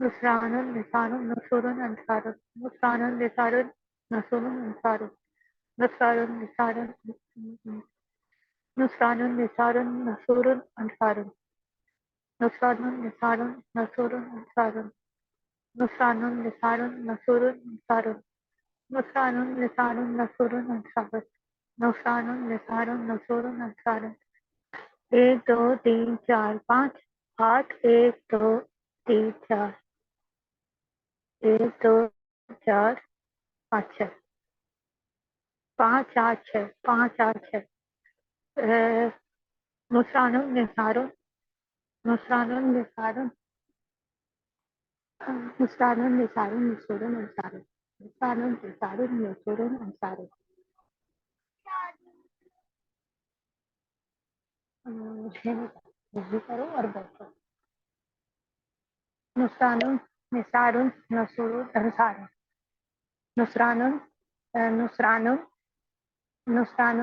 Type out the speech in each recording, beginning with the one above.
نصران نثار نصور انصار نصران نثار نصور انصار نصران نثار نصران نثار نصور انصار نصران نثار نصور انصار نصران نثار نصور انصار نصران نثار نصور انصار نصران نثار نصور انصار 1 2 3 4 5 8 1 2 3 4 1 2 4 5 6 5 8 6 5 8 6 نصران نثار نصران نثار نصران نثار نصور انصار نصران نثار نصور انصار یہ کرو اور بیٹھو نصران نثار نصور انصار نصران نصران نصران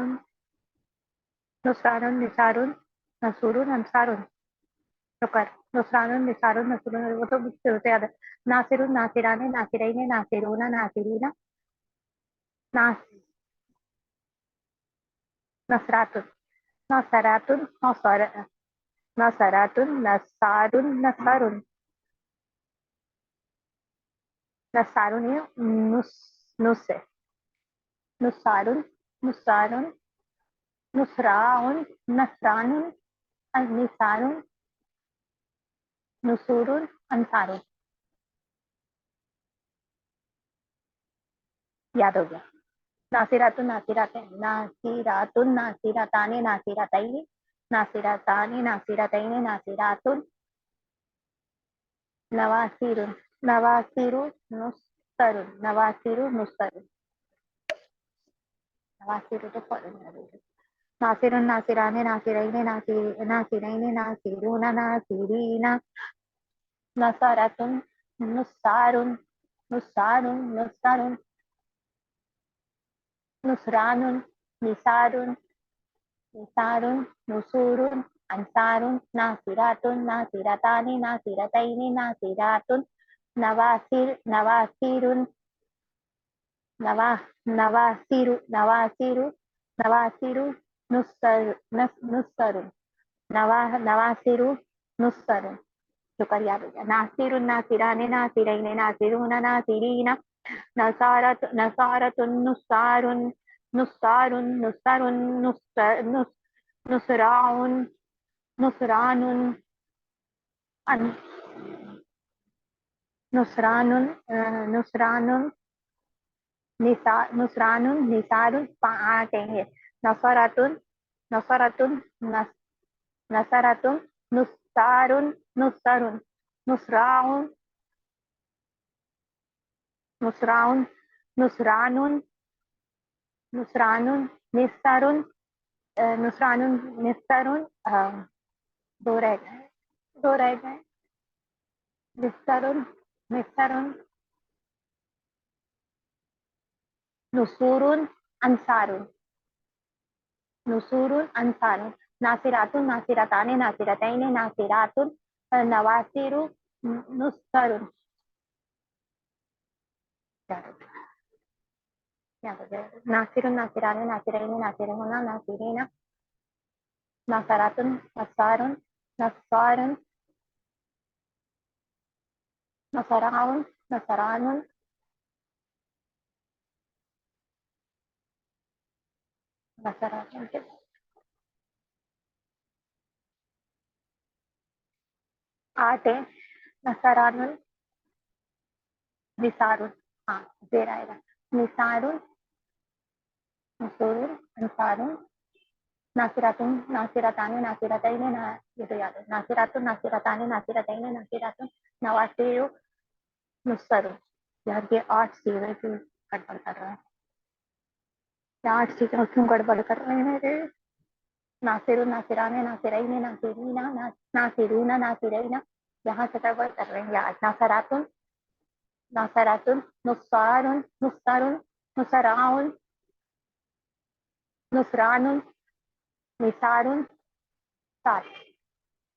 نصران نثار نصور انصار شکر نصران نثار نصور وہ تو مجھ سے ہوتے یاد ہے ناصر ناصران ناصرین ناصرون ناصرین نصرات نصرات نصر نصرات نصار نصر نصار نص نصار نصار نصراء نصران نثار نصور انصار یاد ہو گیا ناصرات ناصرات ناصرات ناصرتان ناصرتین ناصرتان ناصرتین ناصرات نواصر نواصر نصر نواصر نصر نواصر تو پڑھنا ہے ناصر ناصران ناصرین ناصرین ناصرون ناصرین نصرۃ نصار نصار نصر نصران نثار نثار نصور انصار ناصرات ناصرتان ناصرتین ناصرات نواصر نواصر نواصر نواصر نواصر نصر نصر نواصر نصر شکر یاد ہو گیا ناصر ناصران ناصرین ناصرون ناصرین نصارت نصارت نصار نصار نصر نصراء نصران نصران نصران نصران نثار آتے ہیں نصرۃ نصرۃ نصرۃ نصار نصر نصراء نصراء نصران نصران نصر نصران نصر دو رہ گئے نصر نصر نصور انصار نصور انصار ناصرات ناصرتان ناصرتین ناصرات نواصر نصر ناصر ناصران ناصرین ناصرون ناصرین ناصرات نصار نصار نصراء نصران نصرات 8 ہے نصران نثار ہاں زیر آئے گا نثار نصور انصار ناصرات ناصرتان ناصرتین یہ تو یاد ہے ناصرات ناصرتان ناصرتین ناصرات نواصر نصر یار یہ 8 سیرے کی گڑبڑ کر رہا ہے 8 سیرے کیوں گڑبڑ کر رہے ہیں میرے ناصر ناصران ناصرین ناصرین ناصرون ناصرین یہاں سے گڑبڑ کر رہے ہیں یار ناصرات ناصرات نصار نصر نصراء نصران نثار 7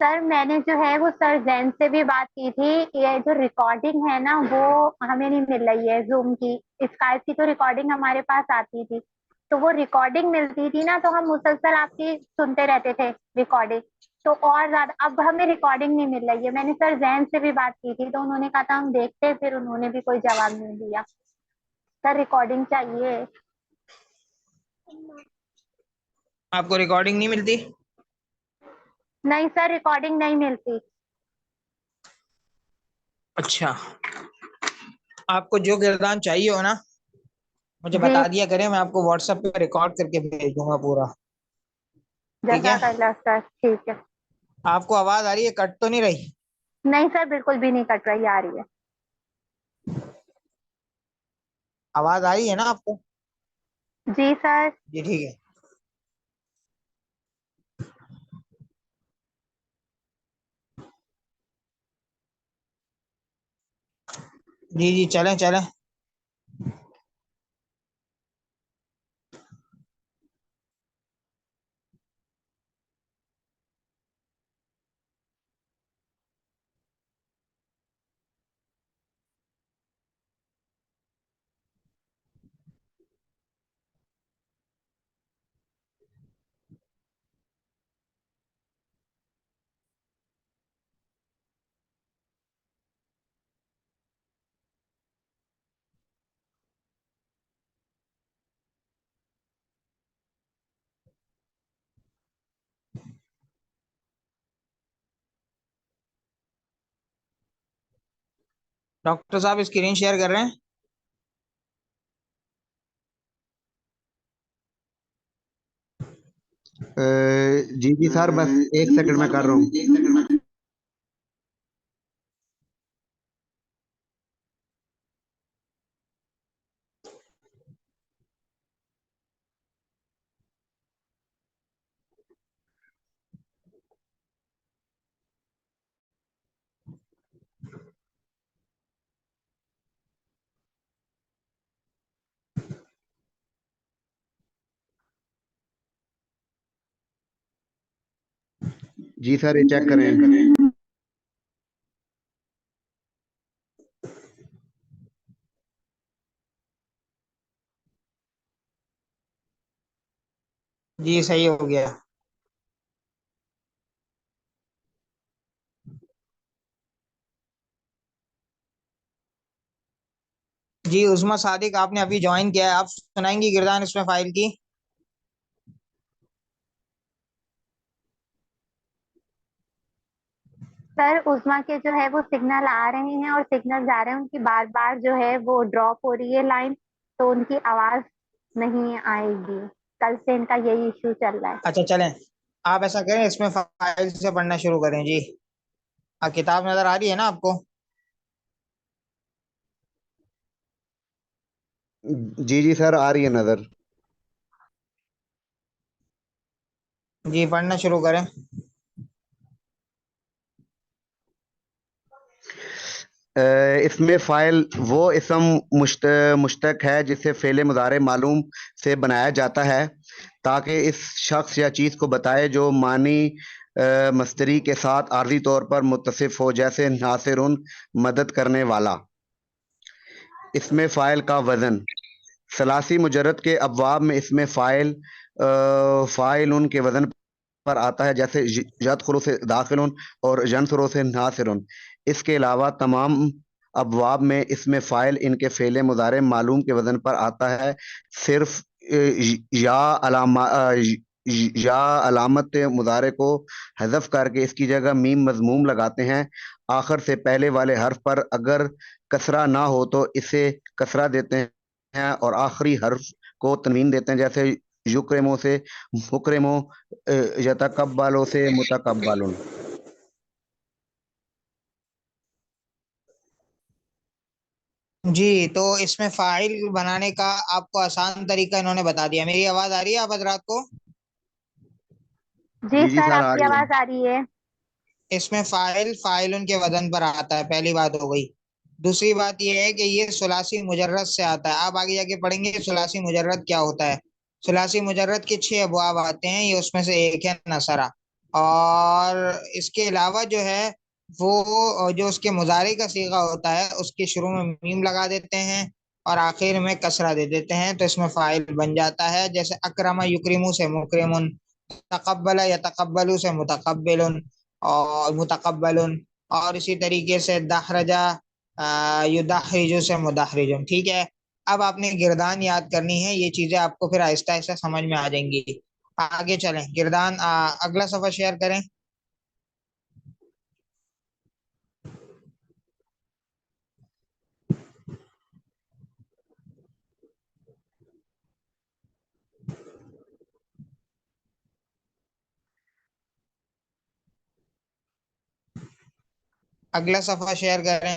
سر میں نے جو ہے وہ سر زین سے بھی بات کی تھی، یہ جو ریکارڈنگ ہے نا وہ ہمیں نہیں مل رہی ہے زوم کی، اسکائپ کی تو ریکارڈنگ ہمارے پاس آتی تھی، تو وہ ریکارڈنگ ملتی تھی نا تو ہم مسلسل آپ کی سنتے رہتے تھے ریکارڈنگ، تو اور زیادہ اب ہمیں ریکارڈنگ نہیں مل رہی ہے. میں نے سر زین سے بھی بات کی تھی تو انہوں نے کہا تھا ہم دیکھتے ہیں، پھر انہوں نے بھی کوئی جواب نہیں دیا. سر ریکارڈنگ چاہیے. آپ کو ریکارڈنگ نہیں ملتی؟ نہیں سر ریکارڈنگ نہیں ملتی. اچھا، آپ کو جو گردان چاہیے ہو نا مجھے جی بتا دیا کریں، میں آپ کو واٹس ایپ پہ ریکارڈ کر کے بھیج دوں گا پورا. ٹھیک ہے؟ جزاک اللہ سر. ٹھیک ہے. آپ کو آواز آ رہی ہے؟ کٹ تو نہیں رہی؟ نہیں سر بالکل بھی نہیں کٹ رہی، آ رہی ہے. آواز آ رہی ہے نا آپ کو؟ جی سر. جی ٹھیک ہے. جی جی چلیں چلیں. ڈاکٹر صاحب اسکرین شیئر کر رہے ہیں؟ جی جی سر بس 1 سیکنڈ میں کر رہا ہوں. جی سر یہ چیک کریں. جی صحیح ہو گیا. جی عظما صادق آپ نے ابھی جوائن کیا ہے، آپ سنائیں گی گردان اس میں فائل کی؟ سر عظما کے جو ہے وہ سگنل آ رہے ہیں اور سگنل جا رہے ہیں، ان کی بار بار جو ہے وہ ڈراپ ہو رہی ہے لائن، تو ان کی آواز نہیں آئے گی. کل سے ان کا یہی ایشو چل رہا ہے. اچھا چلیں، آپ ایسا کریں اس میں فائل سے پڑھنا شروع کریں. جی کتاب نظر آ رہی ہے نا آپ کو؟ جی جی سر آ رہی ہے نظر. جی پڑھنا شروع کریں. اس میں فائل وہ اسم مشتق ہے جسے فعل مضارع معلوم سے بنایا جاتا ہے تاکہ اس شخص یا چیز کو بتائے جو معنی مصدری کے ساتھ عارضی طور پر متصف ہو، جیسے ناصرن مدد کرنے والا. اس میں فائل کا وزن ثلاثی مجرد کے ابواب میں اس میں فائل ان کے وزن پر آتا ہے، جیسے یدخلو سے داخلن اور ینصرو سے ناصرن. اس کے علاوہ تمام ابواب میں اس میں فائل ان کے فعل مضارع معلوم کے وزن پر آتا ہے. صرف یا علامت مضارع کو حذف کر کے اس کی جگہ میم مضموم لگاتے ہیں. آخر سے پہلے والے حرف پر اگر کسرہ نہ ہو تو اسے کسرہ دیتے ہیں اور آخری حرف کو تنوین دیتے ہیں، جیسے یکرمو سے مکرمو، یتقبلو سے متقبلن. جی تو اس میں فائل بنانے کا آپ کو آسان طریقہ انہوں نے بتا دیا. میری آواز آ رہی ہے آپ حضرات کو؟ جی جی جی سر سر آپ آ کی رہی ہے. آواز آ رہی ہے. اس میں فائل ان کے وزن پر آتا ہے، پہلی بات ہو گئی. دوسری بات یہ ہے کہ یہ ثلاثی مجرد سے آتا ہے. آپ آگے جا کے پڑھیں گے ثلاثی مجرد کیا ہوتا ہے. ثلاثی مجرد کے 6 ابواب آتے ہیں، یہ اس میں سے ایک ہے نصرہ. اور اس کے علاوہ جو ہے وہ جو اس کے مضارع کا صیغہ ہوتا ہے اس کے شروع میں میم لگا دیتے ہیں اور آخر میں کسرہ دے دیتے ہیں تو اس میں فاعل بن جاتا ہے. جیسے اکرم یکرمو سے مکرمن، تقبل یتقبل سے متقبل اور متقبل، اور اسی طریقے سے دحرجہ یدحرج سے مدحرج. ٹھیک ہے، اب آپ نے گردان یاد کرنی ہے، یہ چیزیں آپ کو پھر آہستہ آہستہ سمجھ میں آ جائیں گی. آگے چلیں، گردان اگلا صفحہ شیئر کریں. اگلا صفحہ شیئر کریں.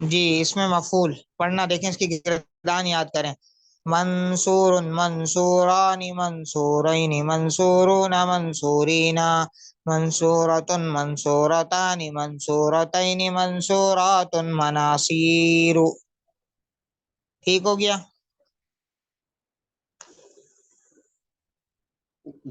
جی اس میں مفعول پڑھنا دیکھیں، اس کی گردان یاد کریں. منصور منصوران منصورین منصورون منصورین منصورۃ منصورتان منصورتین منصورات مناصیر. ٹھیک ہو گیا؟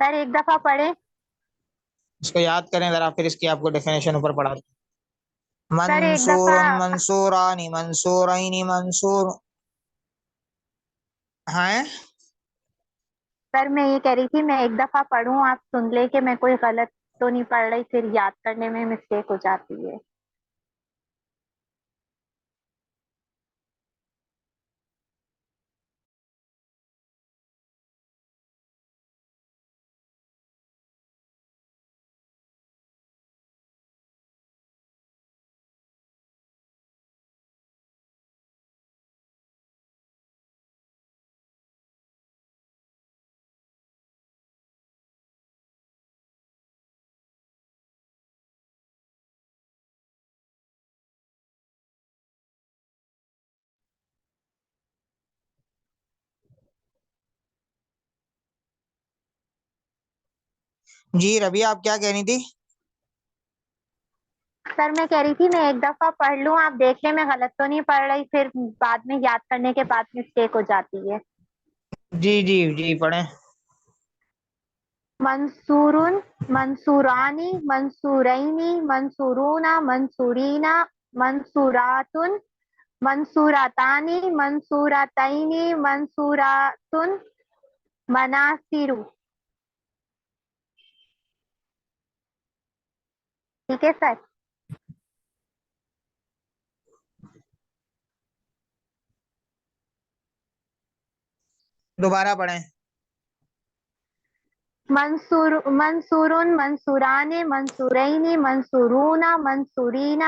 سر ایک دفعہ پڑھیں. اس کو یاد کریں ذرا، پھر اس کی آپ کو ڈیفینیشن اوپر پڑھا. سر ایک منصور دفعہ منصوران منصورین منصور. ہاں سر میں یہ کہہ رہی تھی میں ایک دفعہ پڑھوں، آپ سن لیں کہ میں کوئی غلط تو نہیں پڑھ رہی، پھر یاد کرنے میں مسٹیک ہو جاتی ہے. جی ربیہ آپ کیا کہہ رہی تھی؟ سر میں کہہ رہی تھی میں ایک دفعہ پڑھ لوں، آپ دیکھ لیں میں غلط تو نہیں پڑھ رہی، پھر بعد میں یاد کرنے کے بعد مسٹیک ہو جاتی ہے. جی جی جی پڑھیں. منصور منصورانی منصورینی منصورون منصورین منصورات منصورتانی منصورتین منصورات مناصر. ٹھیک ہے سر. دوبارہ پڑھیں. منصور منصوران منصورین منصورون منصورین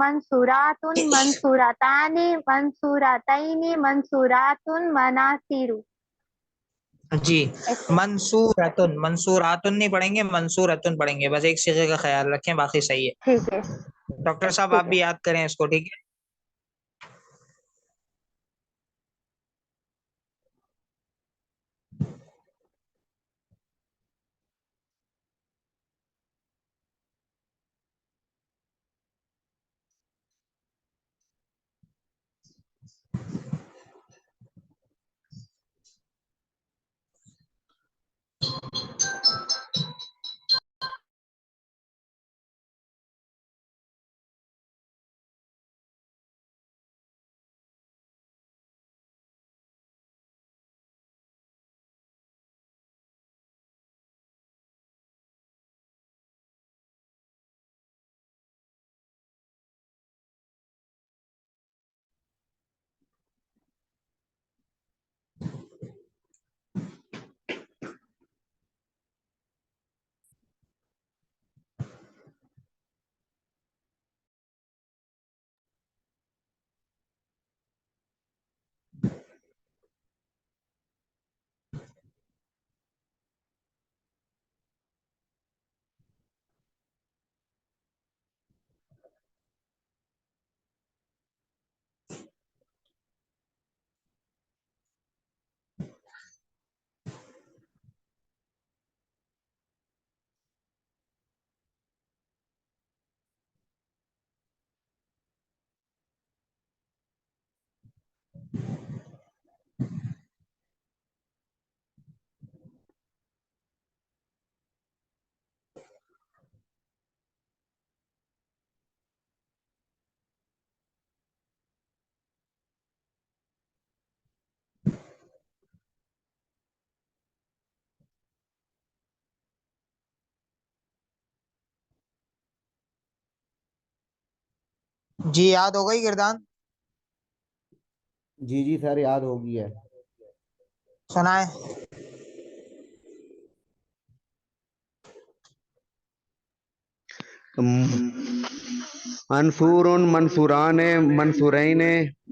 منصورات منصورتان منصورتین منصورات مناصر. جی ایسے. منصوراتن منصوراتن نہیں پڑھیں گے، منصوراتن پڑھیں گے، بس ایک صیغے کا خیال رکھیں، باقی صحیح ہے. ٹھیک ہے ڈاکٹر صاحب آپ ٹھیک ہے. بھی یاد کریں اس کو. ٹھیک ہے. جی یاد ہو گئی گردان؟ جی جی سر یاد ہوگی ہے. سنائے. منصور منصوران منصورین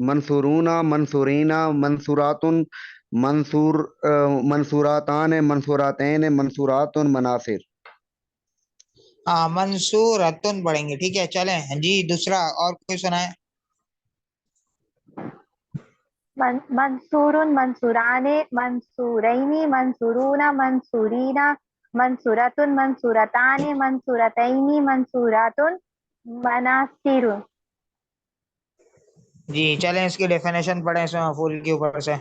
منصورون منصورین منصورات منصوراتان منصوراتین منصورات مناصر. ہاں منصورتن پڑھیں گے. ٹھیک ہے چلیں جی دوسرا اور کوئی سنائے. منصور منصوران منصورین منصورون منصورین منصورت منصورتان منصورتین منصورات مناصر. جی چلیں اس کی ڈیفینیشن پڑھیں اس میں مفعول کے اوپر سے.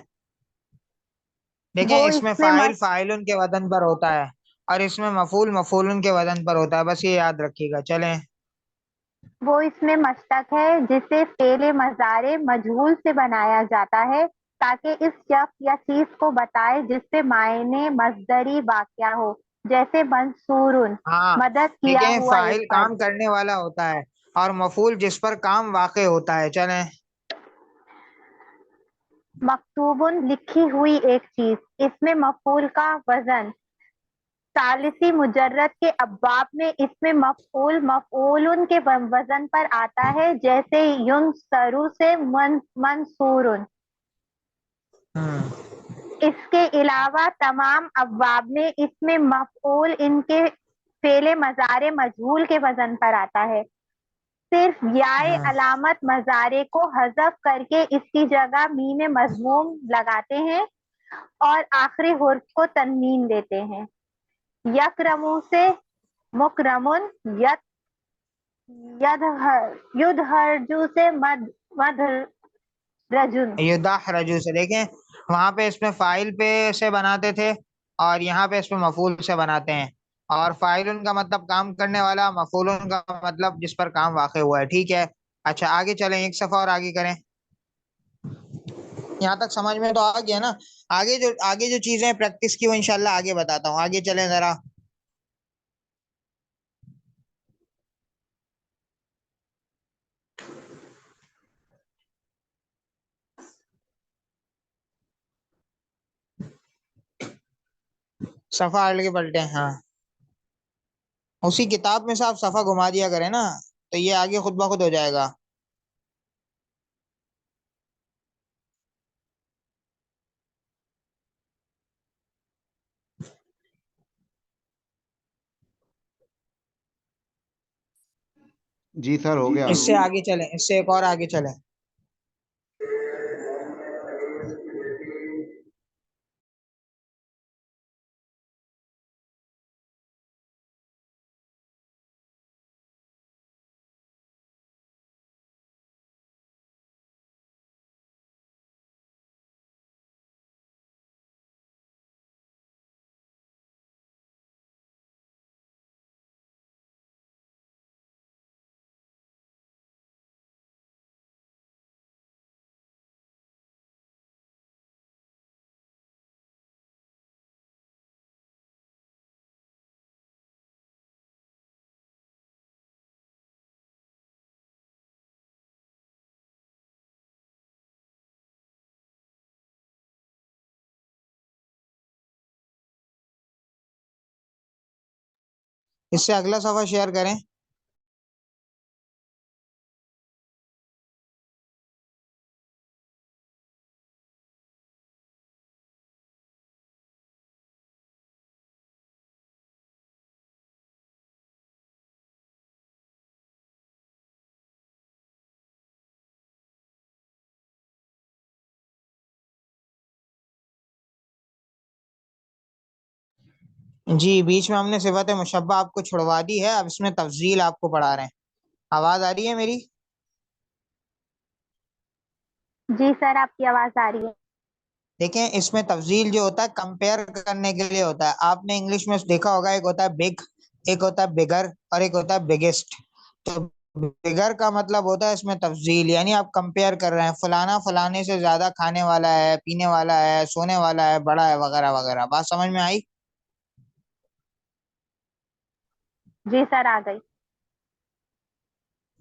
دیکھیں وہ اس میں فاعل فاعلن کے وزن پر ہوتا ہے اور اس میں مفعول مفعولن کے وزن پر ہوتا ہے. بس یہ یاد رکھیے گا. چلیں. وہ اس میں مشتق ہے جسے فعل مضارع مجہول سے بنایا جاتا ہے تاکہ اس شخص یا چیز کو بتائے جس سے معنی مصدری واقع ہو، جیسے منصور ہاں مدد کیا دیکھیں ہوا ایک فاعل فرد. کام کرنے والا ہوتا ہے اور مفعول جس پر کام واقع ہوتا ہے. چلیں. مکتوب لکھی ہوئی ایک چیز، اس میں مفعول کا وزن ثالثی مجرد کے ابواب میں اس میں مفعول مفعول کے وزن پر آتا ہے، جیسے ینصرو سے منصور. اس کے علاوہ تمام ابواب میں اس میں مفعول ان کے فعل مضارع مجہول کے وزن پر آتا ہے. صرف یائے علامت مضارع کو حذف کر کے اس کی جگہ میم مضموم لگاتے ہیں اور آخری حرف کو تنوین دیتے ہیں. یکرمو سے مکرمن، یدہرجو سے مدرجن. یدحرجو سے دیکھیں وہاں پہ اس میں فاعل پہ سے بناتے تھے اور یہاں پہ اس میں مفعول سے بناتے ہیں. اور فاعل کا مطلب کام کرنے والا، مفعول کا مطلب جس پر کام واقع ہوا ہے. ٹھیک ہے. اچھا آگے چلیں ایک صفحہ اور آگے کریں. یہاں تک سمجھ میں تو آ گیا نا. آگے جو چیزیں پریکٹس کی وہ انشاءاللہ آگے بتاتا ہوں. آگے چلیں ذرا. صفحہ الٹ کے پلٹے. ہاں اسی کتاب میں سے آپ صفحہ گھما دیا کریں نا تو یہ آگے خود بخود ہو جائے گا. جی سر ہو گیا. اس سے آگے چلیں. اس سے ایک اور آگے چلیں. اس سے اگلا صفحہ شیئر کریں. جی بیچ میں ہم نے صفت مشبہ آپ کو چھڑوا دی ہے. اب اس میں تفضیل آپ کو پڑھا رہے ہیں. آواز آ رہی ہے میری؟ جی سر آپ کی آواز آ رہی ہے. دیکھیں اس میں تفضیل جو ہوتا ہے کمپیئر کرنے کے لیے ہوتا ہے. آپ نے انگلش میں دیکھا ہوگا ایک ہوتا ہے بگ، ایک ہوتا ہے بگر اور ایک ہوتا ہے بگیسٹ. تو بگر کا مطلب ہوتا ہے اس میں تفضیل، یعنی آپ کمپیئر کر رہے ہیں فلانا فلانے سے زیادہ کھانے والا ہے، پینے والا ہے، سونے والا ہے، بڑا ہے، وغیرہ وغیرہ. بات سمجھ میں آئی؟ جی سر آ گئی.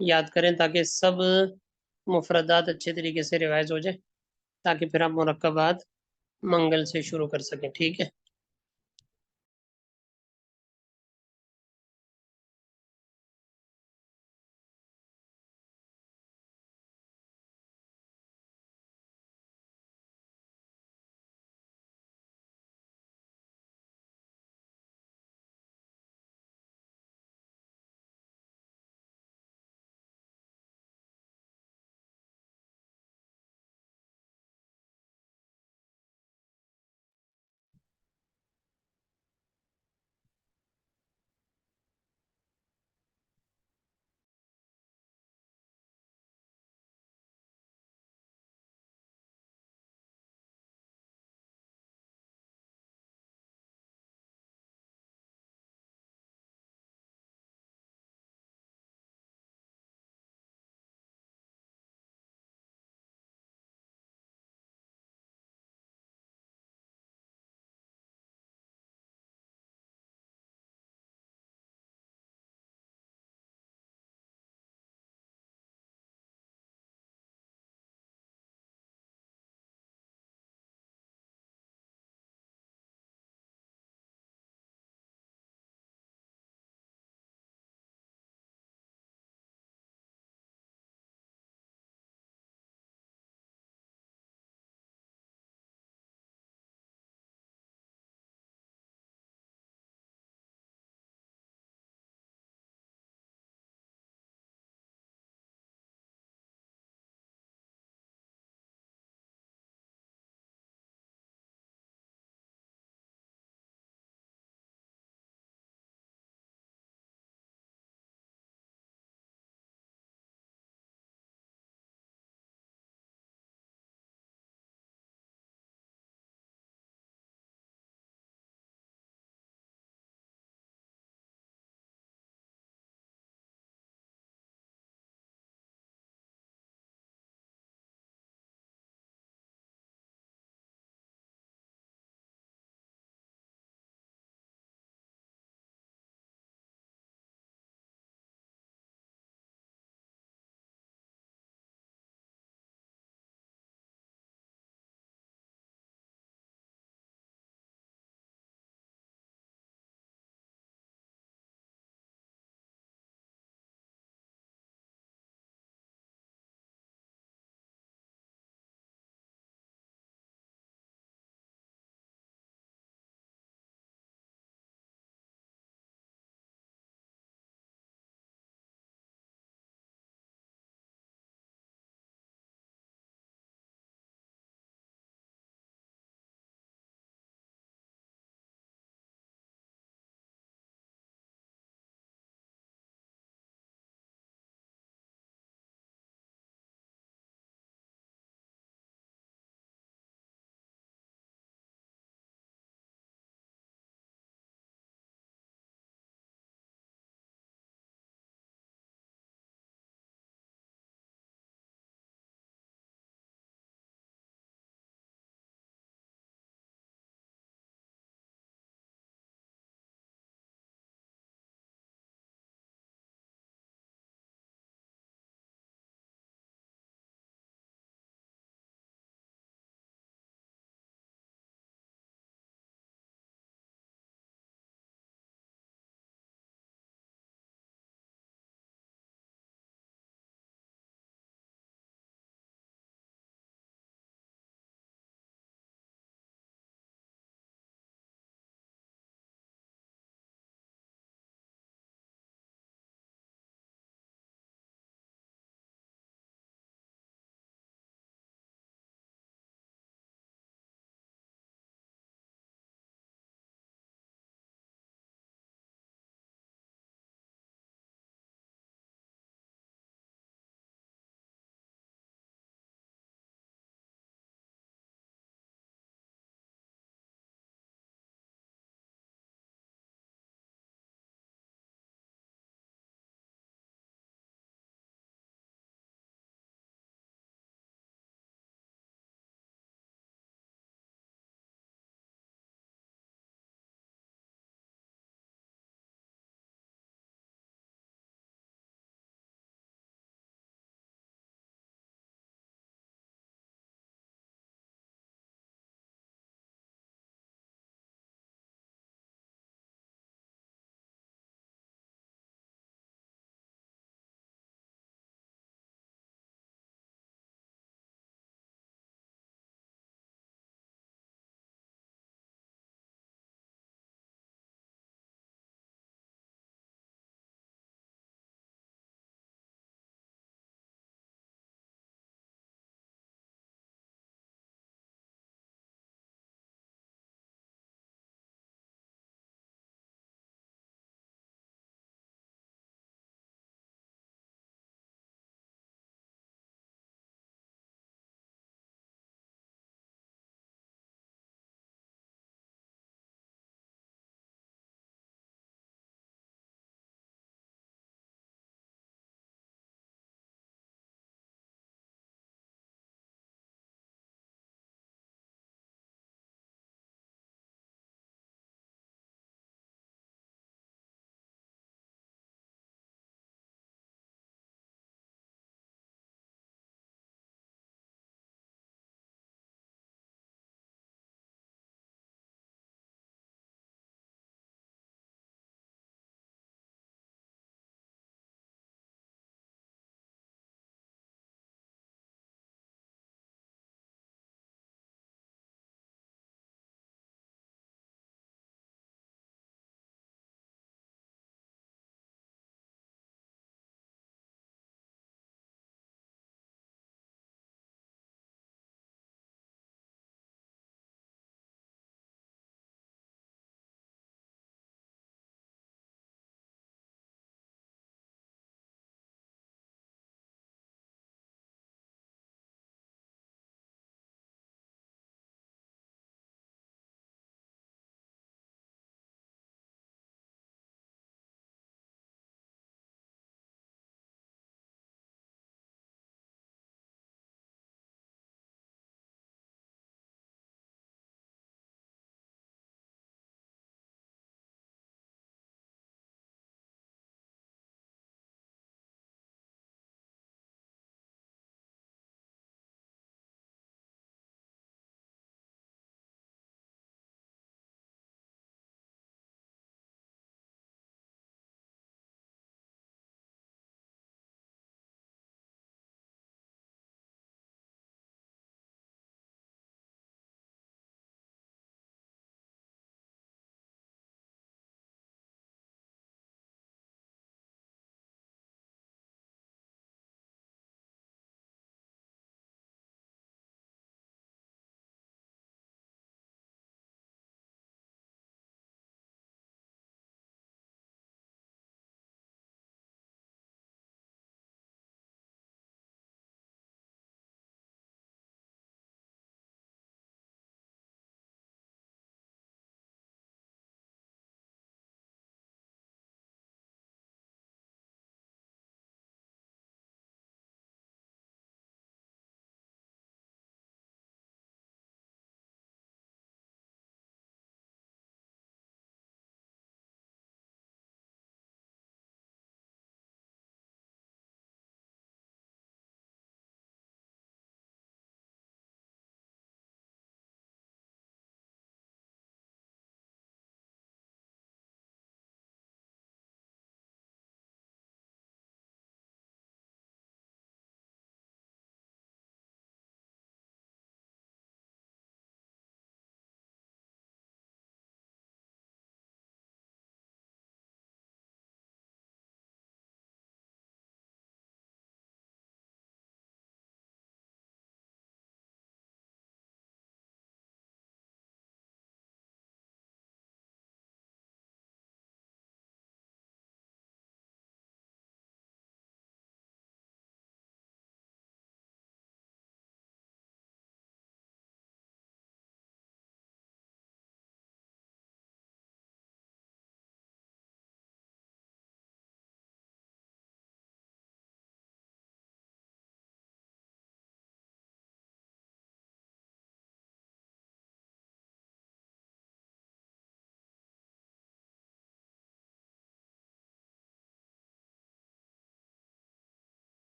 یاد کریں تاکہ سب مفردات اچھے طریقے سے ریوائز ہو جائے، تاکہ پھر آپ مرکبات منگل سے شروع کر سکیں. ٹھیک ہے.